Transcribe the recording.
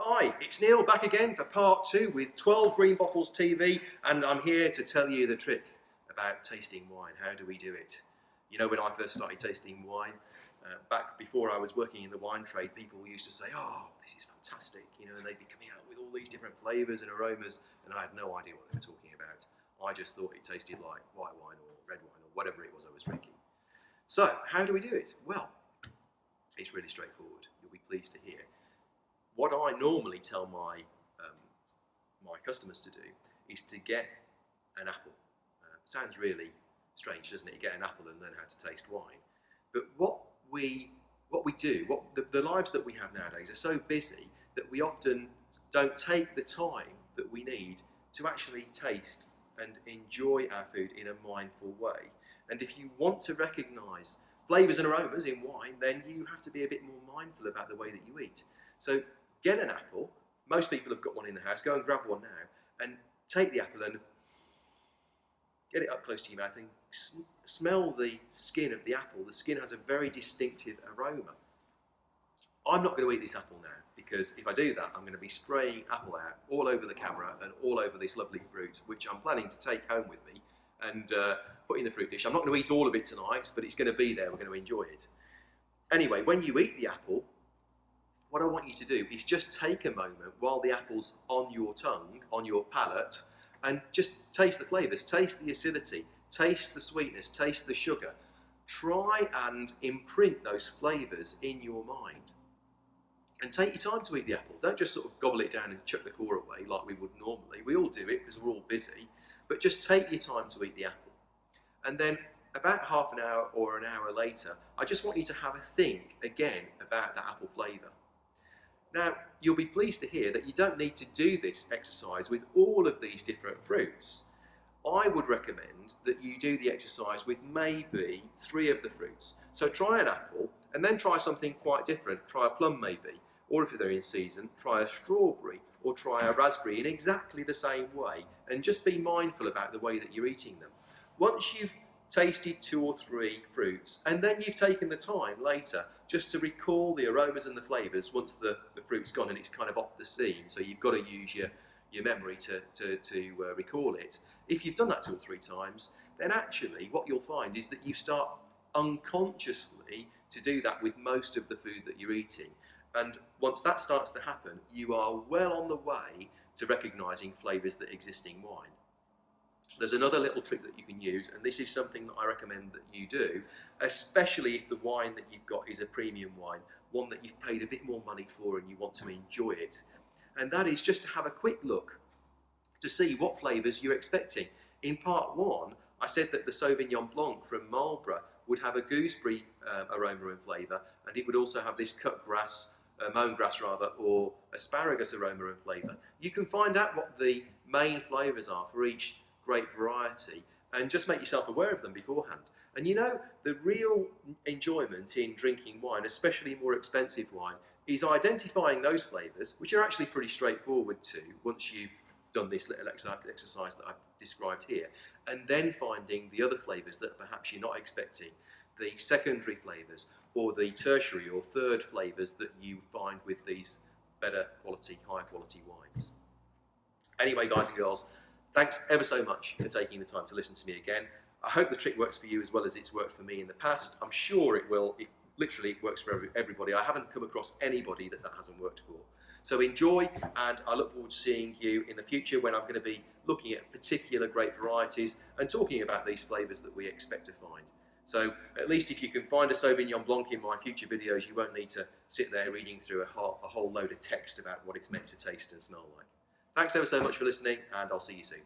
Hi, it's Neil back again for part 2 with 12 Green Bottles TV, and I'm here to tell you the trick about tasting wine. How do we do it? You know, when I first started tasting wine, back before I was working in the wine trade, people used to say, "Oh, this is fantastic," you know, and they'd be coming out with all these different flavours and aromas, and I had no idea what they were talking about. I just thought it tasted like white wine or red wine or whatever it was I was drinking. So, how do we do it? Well, it's really straightforward. You'll be pleased to hear. What I normally tell my customers to do is to get an apple. Sounds really strange, doesn't it? You get an apple and learn how to taste wine. But the lives that we have nowadays are so busy that we often don't take the time that we need to actually taste and enjoy our food in a mindful way. And if you want to recognise flavours and aromas in wine, then you have to be a bit more mindful about the way that you eat. So get an apple. Most people have got one in the house. Go and grab one now and take the apple and get it up close to your mouth and smell the skin of the apple. The skin has a very distinctive aroma. I'm not going to eat this apple now because if I do that, I'm going to be spraying apple out all over the camera and all over this lovely fruit, which I'm planning to take home with me and put in the fruit dish. I'm not going to eat all of it tonight, but it's going to be there. We're going to enjoy it. Anyway, when you eat the apple, what I want you to do is just take a moment while the apple's on your tongue, on your palate, and just taste the flavours, taste the acidity, taste the sweetness, taste the sugar. Try and imprint those flavours in your mind. And take your time to eat the apple. Don't just sort of gobble it down and chuck the core away like we would normally. We all do it because we're all busy, but just take your time to eat the apple. And then about half an hour or an hour later, I just want you to have a think again about that apple flavour. Now, you'll be pleased to hear that you don't need to do this exercise with all of these different fruits. I would recommend that you do the exercise with maybe 3 of the fruits. So try an apple and then try something quite different. Try a plum maybe, or if they're in season, try a strawberry or try a raspberry in exactly the same way, and just be mindful about the way that you're eating them. Once you've tasted 2 or 3 fruits, and then you've taken the time later just to recall the aromas and the flavours once the fruit's gone and it's kind of off the scene, so you've got to use your memory to recall it. If you've done that 2 or 3 times, then actually what you'll find is that you start unconsciously to do that with most of the food that you're eating. And once that starts to happen, you are well on the way to recognising flavours that exist in wine. There's another little trick that you can use, and this is something that I recommend that you do, especially if the wine that you've got is a premium wine, one that you've paid a bit more money for and you want to enjoy it. And that is just to have a quick look to see what flavours you're expecting. In part 1, I said that the Sauvignon Blanc from Marlborough would have a gooseberry aroma and flavour, and it would also have this cut grass, mown grass rather, or asparagus aroma and flavour. You can find out what the main flavours are for each grape variety and just make yourself aware of them beforehand. And you know, the real enjoyment in drinking wine, especially more expensive wine, is identifying those flavours, which are actually pretty straightforward to once you've done this little exercise that I've described here, and then finding the other flavours that perhaps you're not expecting, the secondary flavours or the tertiary or third flavours that you find with these better quality, higher quality wines. Anyway, guys and girls, thanks ever so much for taking the time to listen to me again. I hope the trick works for you as well as it's worked for me in the past. I'm sure it will. It literally works for everybody. I haven't come across anybody that hasn't worked for. So enjoy, and I look forward to seeing you in the future when I'm going to be looking at particular grape varieties and talking about these flavours that we expect to find. So at least if you can find a Sauvignon Blanc in my future videos, you won't need to sit there reading through a whole load of text about what it's meant to taste and smell like. Thanks ever so much for listening, and I'll see you soon.